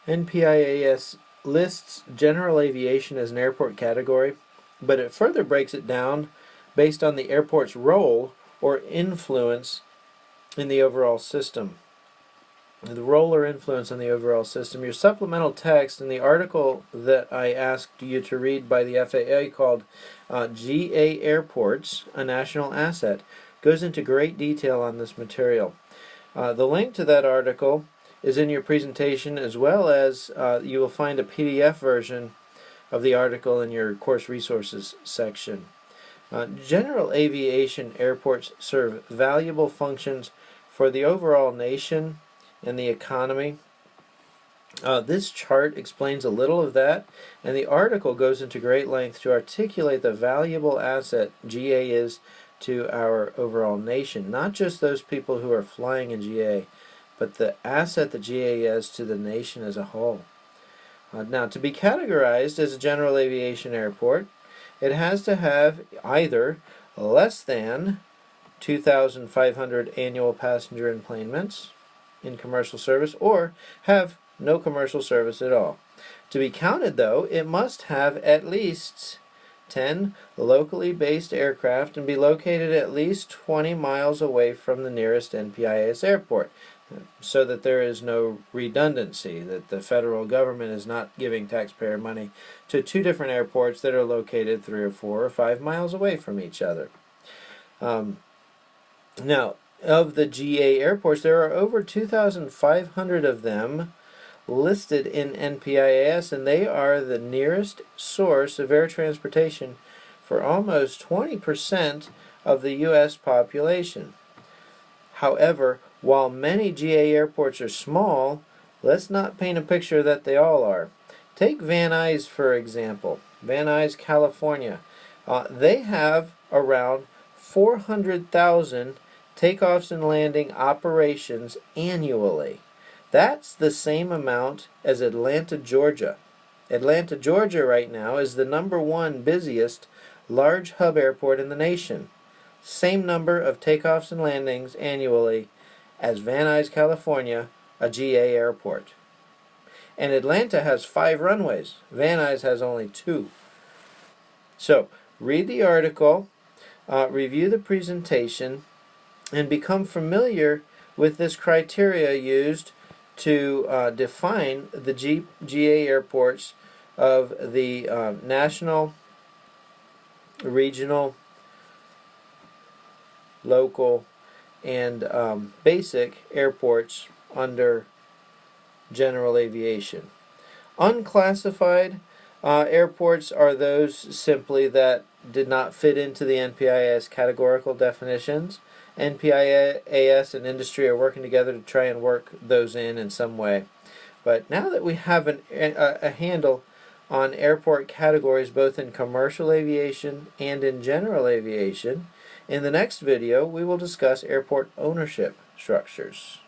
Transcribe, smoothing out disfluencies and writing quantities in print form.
NPIAS lists general aviation as an airport category, but it further breaks it down based on the airport's role or influence in the overall system. The role or influence on the overall system. Your supplemental text in the article that I asked you to read by the FAA called GA Airports, a National Asset, goes into great detail on this material. The link to that article is in your presentation, as well as you will find a PDF version of the article in your course resources section. General aviation airports serve valuable functions for the overall nation and the economy. This chart explains a little of that, and the article goes into great length to articulate the valuable asset GA is to our overall nation. Not just those people who are flying in GA, but the asset that GA is to the nation as a whole. Now, to be categorized as a general aviation airport, it has to have either less than 2,500 annual passenger enplanements in commercial service, or have no commercial service at all. To be counted, though, it must have at least 10 locally based aircraft and be located at least 20 miles away from the nearest NPIAS airport, so that there is no redundancy, that the federal government is not giving taxpayer money to two different airports that are located 3 or 4 or 5 miles away from each other. Now, of the GA airports, there are over 2,500 of them listed in NPIAS, and they are the nearest source of air transportation for almost 20% of the U.S. population. However, while many GA airports are small, let's not paint a picture that they all are. Take Van Nuys, for example. Van Nuys, California. They have around 400,000 takeoffs and landing operations annually. That's the same amount as Atlanta, Georgia. Atlanta, Georgia right now is the #1 busiest large hub airport in the nation. Same number of takeoffs and landings annually as Van Nuys, California, a GA airport. And Atlanta has 5 runways. Van Nuys has only 2. So, read the article, review the presentation, and become familiar with this criteria used to define the GA airports of the national, regional, local, and basic airports under general aviation. Unclassified airports are those simply that did not fit into the NPIAS categorical definitions. NPIAS and industry are working together to try and work those in some way. But now that we have a handle on airport categories both in commercial aviation and in general aviation, in the next video we will discuss airport ownership structures.